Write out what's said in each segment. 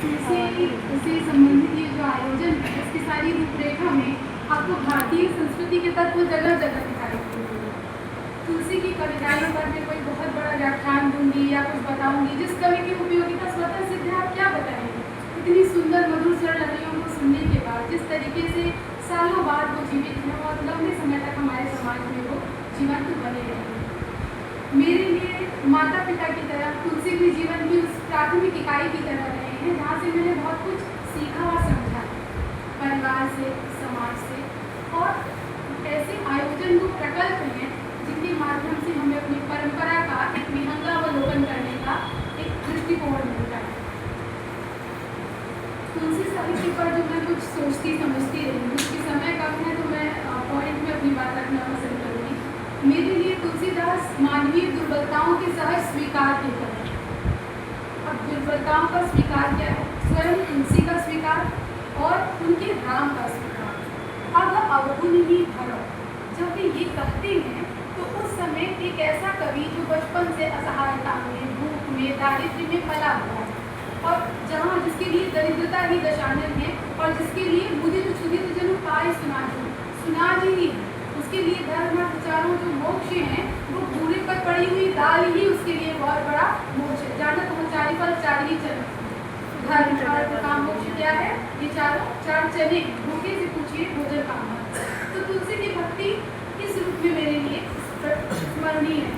तुलसी से संबंधित ये जो आयोजन है इसकी सारी रूपरेखा में आपको भारतीय संस्कृति के तत्व जगह जगह दिखाई देंगे। तुलसी की कविताओं पर मैं कोई बहुत बड़ा व्याख्यान दूंगी या कुछ बताऊंगी जिस कवि की उपयोगिता स्वतः सिद्ध है, आप क्या बताएंगे। इतनी सुंदर मधुर स्वर लहरियों को सुनने के बाद जिस तरीके से सालों बाद वो जीवित है और लंबे समय तक हमारे समाज में वो जीवंत बने रहेंगे। मेरे लिए माता पिता की तरह तुलसी भी जीवन की उस प्राथमिक इकाई की तरह रहे हैं जहाँ से मैंने बहुत कुछ सीखा और समझा, परिवार से, समाज से, और ऐसे आयोजन को प्रकल्प हैं जिनके माध्यम से हमें अपनी परंपरा का एक विहंगावलोकन करने का एक दृष्टिकोण मिलता है। तुलसी साहित्य पर जो मैं कुछ सोचती समझती रही हूँ, उसकी समय कम है तो मैं पॉइंट में अपनी बात रखना पसंद करूँगी। मेरे लिए तुलसीदास मानवीय दुर्बलताओं के सहज स्वीकार के तरह। अब दुर्बलताओं का स्वीकार क्या है? स्वयं तुलसी का स्वीकार और उनके राम का स्वीकार। अब अवगुण ही भरो, जब वे ये कहते हैं तो उस समय एक ऐसा कवि जो बचपन से असहायता में, भूख में, दारिद्र्य में पला हुआ है और जहाँ जिसके लिए दरिद्रता ही दशानन है और जिसके लिए मुझे तो छुदी तो जरूर पाए सुना जी, उसके लिए धर्म विचारों जो मोक्ष हैं वो भूरे पर पड़ी हुई दाल ही उसके लिए बहुत बड़ा मोक्ष है। जाना तो चारी फल चार ही चरण, धर्म अर्थ काम मोक्ष क्या है? ये चार चने भूखे से पूछिए भोजन का महत्व। तो तुलसी की भक्ति इस रूप में मेरे लिए स्मरणीय है।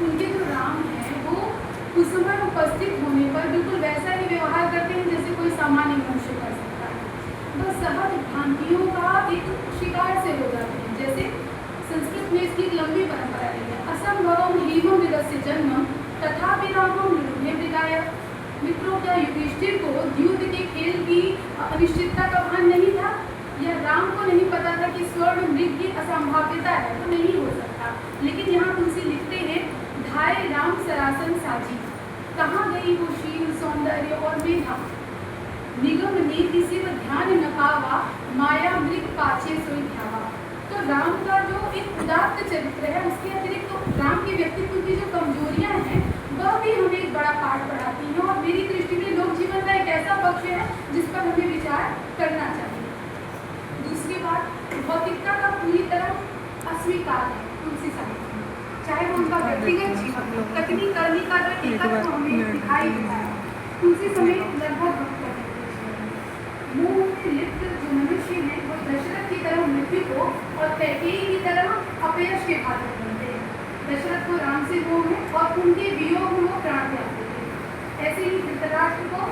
उनके जो राम है वो उस समय उपस्थित होने पर बिल्कुल वैसा ही व्यवहार करते हैं जैसे कोई सामान्य मनुष्य कर सकता है। बस सहज भ्रांतियों का एक शिकार से हो जाते हैं। जैसे संस्कृत में इसकी लंबी परंपरा रही है। असंभवम हीमम विदस्य जन्मम तथापि रामम निवृत्ताय। मित्रों, क्या युधिष्ठिर को युद्ध के खेल की अनिश्चितता का भान नहीं था? या राम को नहीं पता था कि स्वर्ण मृग की असंभाव्यता है तो नहीं हो सकता? लेकिन यहाँ तुलसी लिखते हैं, धाय राम सरासन साजी, कहाँ गई वो शील सौंदर्य और मेधा, निगम नीति शिव ध्यान न पावा, माया मृग पाछे सोई ध्यावा। तो राम का जो एक उदात्त चरित्र है, उसके अतिरिक्त तो राम के व्यक्तित्व की जो कमजोरियां हैं वह भी हमें एक बड़ा पाठ पढ़ाती हैं और मेरी दृष्टि में लोक जीवन का एक ऐसा पक्ष है जिस पर हमें विचार करना चाहिए। दूसरी बात, भौतिकता का पूरी तरह अस्वीकार है तुलसी साहित्य में, चाहे वो उनका व्यक्तिगत जीवन हो, तकनीक करने का जो एकत्व हमें दिखाई देता है। तुलसी समेत लगभग मुंह में लिप्त जो मनुष्य है वो दशरथ की तरह मृत्यु को और कैकेयी की तरह अपयश के घातक बनते हैं। दशरथ को राम से मोह है और उनके वियोग में वो प्राण त्याग देते हैं। ऐसे ही धृतराष्ट्र को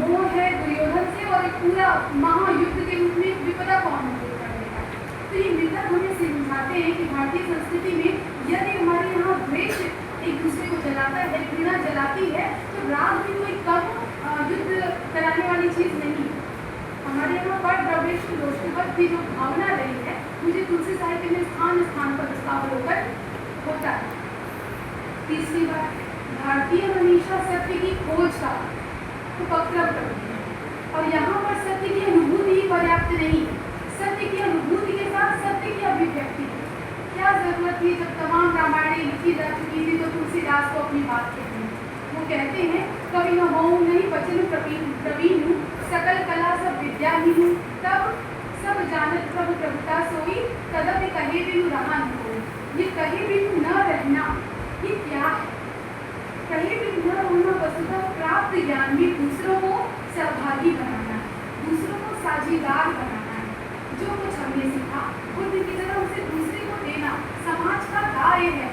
मोह है दुर्योधन से और एक पूरा महायुद्ध के रूप में विपदा को आमंत्रित करने का। तो ये मित्र हमें समझाते हैं कि भारतीय संस्कृति में यदि हमारे यहाँ द्वेष एक दूसरे को जलाता है, घृणा जलाती है, तो राग भी कोई कम युद्ध कराने वाली चीज नहीं है। हमारे यहाँ पर द्रव्येश दोषवत की जो भावना रही है, मुझे तुलसी साहित्य में स्थान स्थान पर उसका अवलोकन होता है। तीसरी बात, भारतीय हमेशा सत्य की खोज का उपक्रम करती है और यहाँ पर सत्य की अनुभूति ही पर्याप्त नहीं है। सत्य की अनुभूति के साथ सत्य की अभिव्यक्ति है। क्या जरूरत थी जब तमाम रामायणें लिखी जा चुकी थी तो तुलसीदास को अपनी बात कहती है। वो कहते हैं, कवि न होऊं नहीं वचन प्रवीण हूँ, सकल कला सब विद्या ही हूँ, तब सब जानत प्रभु प्रभुता सोई, तदपि कहे बिनु रहा न कोई। ये कहे बिनु न रहना, ये क्या है? कहे बिनु न रहना वस्तुतः प्राप्त ज्ञान में दूसरों को सहभागी बनाना है, दूसरों को साझीदार बनाना है। जो कुछ हमने सीखा बुद्ध की तरह उसे दूसरे को देना समाज का दाय है।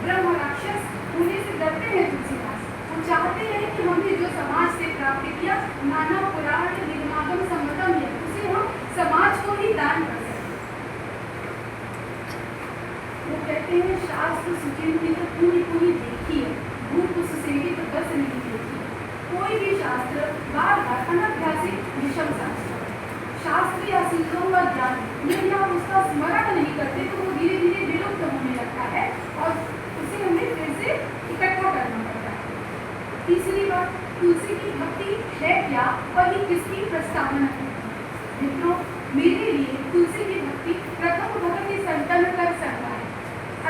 ब्रह्म राक्षस होने से डरते हैं तुलसीदास। वो चाहते हैं कि हमने जो समाज से प्राप्त किया, नाना पुराण निगमागम सम्मतम है, उसे हम समाज को ही दान कर सकते। वो कहते हैं, शास्त्र सुचिंती तो पूरी देखी है, भूप सुसेवी तो बस नहीं देखी। कोई भी शास्त्र बार बार अनभ्यासित विषम शास्त्र, शास्त्र या सूत्रों का ज्ञान यदि आप उसका स्मरण नहीं करते तो वो धीरे धीरे विलुप्त होने लगता है और उसे हमें फिर से इकट्ठा करना पड़ता है। तीसरी बात, तुलसी की भक्ति है क्या और ये किसकी प्रस्तावना है? मित्रों, मेरे लिए तुलसी की भक्ति प्रथम भगत ही संतन कर सकता है।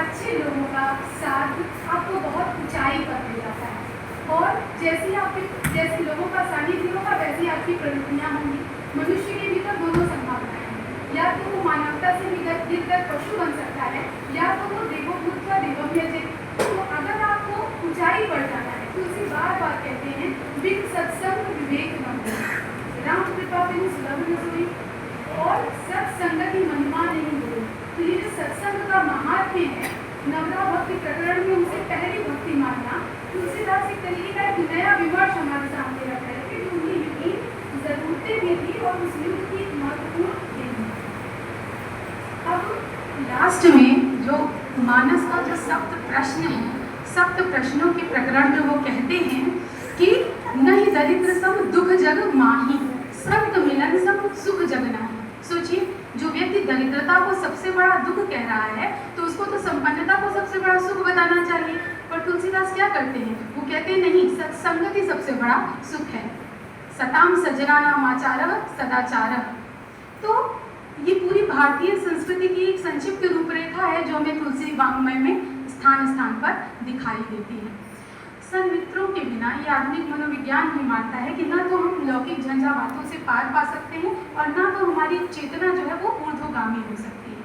अच्छे लोगों का साथ आपको बहुत ऊंचाई पर ले जाता है और जैसे लोगों का दुनिया होंगी। मनुष्य के भीतर दोनों संभावनाएं हैं, या तो वो मानवता से गिरकर पशु बन सकता है, या तो वो देवोभूत व देवव्यजित। तो अगर आपको ऊंचाई बढ़ जाना है, तुलसी बार बार कहते हैं बिन सत्संग विवेक न होई, राम कृपा बिन सुलभ न सोई, और सत्संगति महिमा नहीं होई। तो ये जो सत्संग का महात्म्य है, नवरा भक्ति प्रकरण में उनसे पहली भक्ति मानना, तुलसीदास एक तरीके का एक नया विमर्श हमारे सामने रख रहे थे, जो उनकी युग की जरूरतें भी थी और उस युग की एक महत्वपूर्ण देन। अब लास्ट में जो मानस का जो सप्त प्रश्न है, सप्त प्रश्नों के प्रकरण में वो कहते हैं कि नहीं दरिद्र सम दुख जग माही, संत मिलन सम सुख जग नाही। सोचिए, जो व्यक्ति दरिद्रता को सबसे बड़ा दुख कह रहा है, तो उसको तो संपन्नता को सबसे बड़ा सुख बताना चाहिए। पर तुलसीदास क्या करते हैं, वो कहते हैं नहीं, सत्संगत ही सबसे बड़ा सुख है। सताम सजना नाम आचार सदाचार। तो ये पूरी भारतीय संस्कृति की एक संक्षिप्त रूपरेखा है जो हमें तुलसी वाङ्मय में स्थान स्थान पर दिखाई देती है। सन्मित्रों के बिना ये आधुनिक मनोविज्ञान भी मानता है कि ना तो हम लौकिक झंझावातों से पार पा सकते हैं और ना तो हमारी चेतना जो है वो ऊर्ध्वगामी हो सकती है।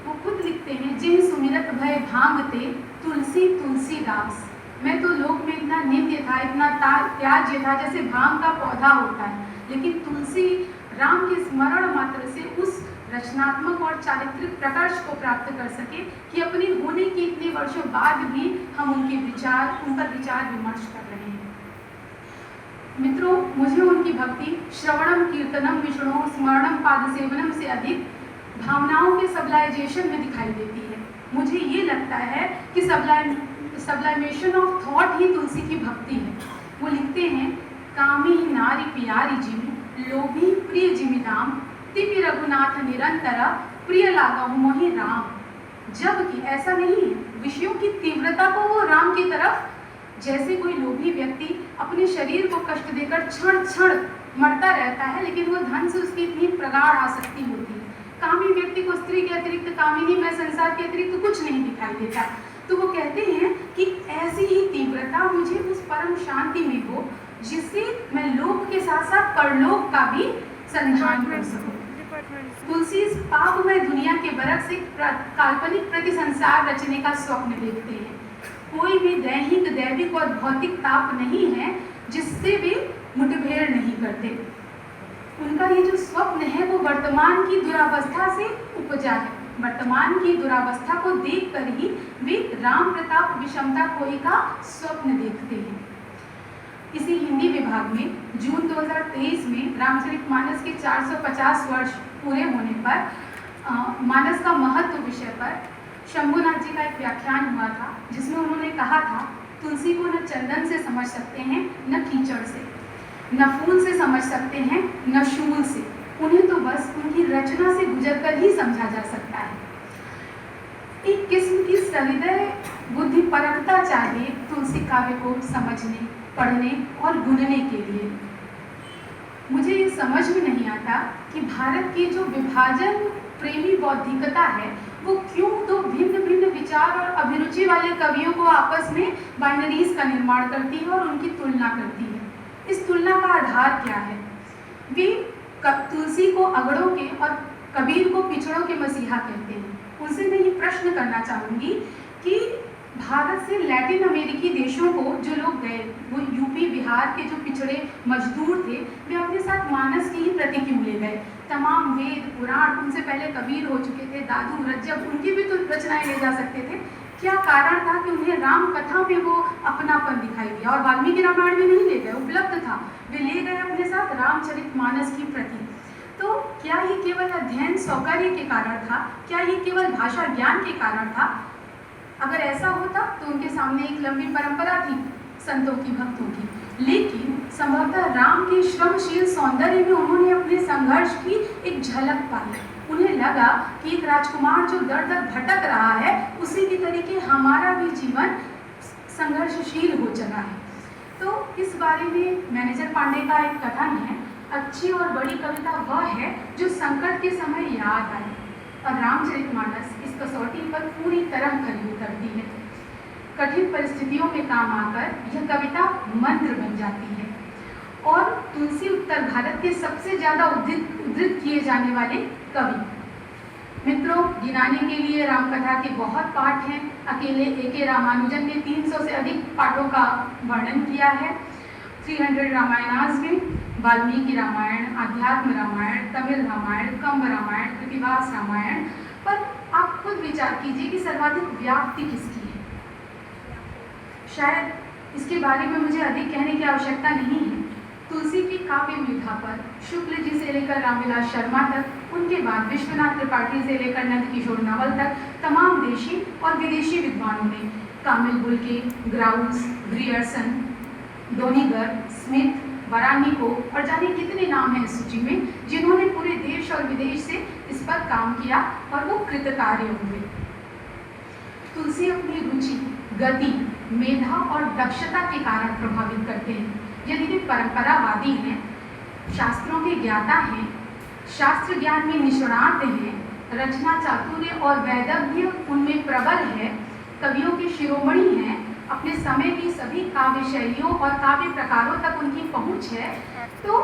वो खुद लिखते हैं, जिन सुमिरत भय भांगते तुलसी तुलसीदास। मैं तो लोक में इतना नित्य था, इतना त्याज्य था जैसे भांग का पौधा होता है, लेकिन तुलसी राम के स्मरण मात्र से उस रचनात्मक और चारित्रिक प्रकर्ष को प्राप्त कर सके कि अपने होने के इतने वर्षों बाद भी हम उन पर विचार विमर्श कर रहे हैं। मित्रों, मुझे उनकी भक्ति श्रवणम कीर्तनम विष्णु स्मरणम पाद सेवनम से अधिक भावनाओं के सबलाइजेशन में दिखाई देती है। मुझे ये लगता है कि सबलाइमेशन ऑफ थॉट ही तुलसी की भक्ति है। वो लिखते हैं, कामी नारी प्यारी जिमी, लोभी प्रिय जिमी राम, तिपि रघुनाथ निरंतर, प्रिय लागहु मोहि राम। जबकि ऐसा नहीं है, विषयों की तीव्रता को वो राम की तरफ, जैसे कोई लोभी व्यक्ति अपने शरीर को कष्ट देकर क्षण क्षण मरता रहता है, लेकिन वो धन से उसकी इतनी प्रगाढ़ आसक्ति होती है। कामी व्यक्ति को स्त्री के अतिरिक्त, कामिनी में संसार के अतिरिक्त कुछ नहीं दिखाई देता। तो वो कहते हैं कि ऐसी ही तीव्रता मुझे उस परम शांति में हो जिससे मैं लोक के साथ साथ परलोक का भी संधान कर सकूं। तुलसी इस पापमय दुनिया के बरक से काल्पनिक प्रति संसार रचने का स्वप्न देखते हैं। कोई भी दैहिक, दैविक और भौतिक ताप नहीं है जिससे वे मुठभेड़ नहीं करते। उनका ये जो स्वप्न है वो वर्तमान की दुरावस्था से उपजा है। वर्तमान की दुरावस्था को देखकर ही वे राम प्रताप विषमता खोई का स्वप्न देखते हैं। इसी हिंदी विभाग में जून 2023 में रामचरितमानस के 450 वर्ष पूरे होने पर मानस का महत्व विषय पर शंभुनाथ जी का एक व्याख्यान हुआ था, जिसमें उन्होंने कहा था, तुलसी को न चंदन से समझ सकते हैं, न कीचड़ से, न फूल से समझ सकते हैं, न शूल से। उन्हें तो बस उनकी रचना से गुजरकर ही समझा जा सकता है। एक किस्म की सहृदय बुद्धि परखता चाहिए तुलसी काव्य को समझने, पढ़ने और गुनने के लिए। मुझे ये समझ में नहीं आता कि भारत की जो विभाजन प्रेमी बौद्धिकता है वो क्यों दो भिन्न भिन्न विचार और अभिरुचि वाले कवियों को आपस में बाइनरीज का निर्माण करती है और उनकी तुलना करती है। इस तुलना का आधार क्या है? वे तुलसी को अगड़ों के और कबीर को पिछड़ों के मसीहा कहते हैं। उनसे मैं ये प्रश्न करना चाहूँगी कि भारत से लैटिन अमेरिकी देशों को जो लोग गए, वो यूपी बिहार के जो पिछड़े मजदूर थे, वे अपने साथ मानस की ही प्रति क्यों ले गए? तमाम वेद पुराण, उनसे पहले कबीर हो चुके थे, दादू रज्जब, उनकी भी तो रचनाएं ले जा सकते थे। क्या कारण था कि उन्हें राम कथा में वो अपनापन दिखाई दिया और वाल्मीकि रामायण में नहीं ले गए? उपलब्ध था, वे ले गए अपने साथ रामचरितमानस की प्रति। तो क्या ये केवल अध्ययन सौकर्य के कारण था? क्या ये केवल भाषा ज्ञान के कारण था? अगर ऐसा होता तो उनके सामने एक लंबी परंपरा थी संतों की, भक्तों की, लेकिन संभवतः राम के श्रमशील सौंदर्य में उन्होंने अपने संघर्ष की एक झलक पाई। उन्हें लगा कि एक राजकुमार जो दर दर भटक रहा है, उसी के तरीके हमारा भी जीवन संघर्षशील हो चला है। तो इस बारे में मैनेजर पांडे का एक कथन है, अच्छी और बड़ी कविता वह है जो संकट के समय याद आए, और रामचरितमानस इस कसौटी पर पूरी तरह खरी उतरती है। कठिन परिस्थितियों में काम आकर यह कविता मंत्र बन जाती है। और तुलसी उत्तर भारत के सबसे ज़्यादा उद्धृत किए जाने वाले कवि। मित्रों, गिनाने के लिए रामकथा के बहुत पाठ हैं। अकेले A.K. रामानुजन ने 300 से अधिक पाठों का वर्णन किया है। 300 रामायणास में वाल्मीकि रामायण, आध्यात्म रामायण, तमिल रामायण, कंब रामायण, कृतिवास रामायण। पर आप खुद विचार कीजिए कि सर्वाधिक व्याप्ति किसकी है। शायद इसके बारे में मुझे अधिक कहने की आवश्यकता नहीं है। तुलसी की काव्य व्यूधा पर शुक्ल जी से लेकर रामविलास शर्मा तक, उनके बाद विश्वनाथ त्रिपाठी से लेकर नंदकिशोर नवल तक तमाम देशी और विदेशी विद्वानों ने Camille Bulcke, Growse, Grierson, Doniger, Smith, वरानिको और जाने कितने नाम हैं इस सूची में, जिन्होंने पूरे देश और विदेश से इस पर काम किया और वो कृतकार्य हुए। तुलसी अपनी रुचि, गति, मेधा और दक्षता के कारण प्रभावित करते हैं। यदि वे परंपरावादी हैं, शास्त्रों के ज्ञाता हैं, शास्त्र ज्ञान में निष्णात हैं, रचना चातुर्य और वैदग्ध्य उनमें प्रबल है, कवियों के शिरोमणि हैं, अपने समय की सभी काव्य शैलियों और काव्य प्रकारों तक उनकी पहुंच है, तो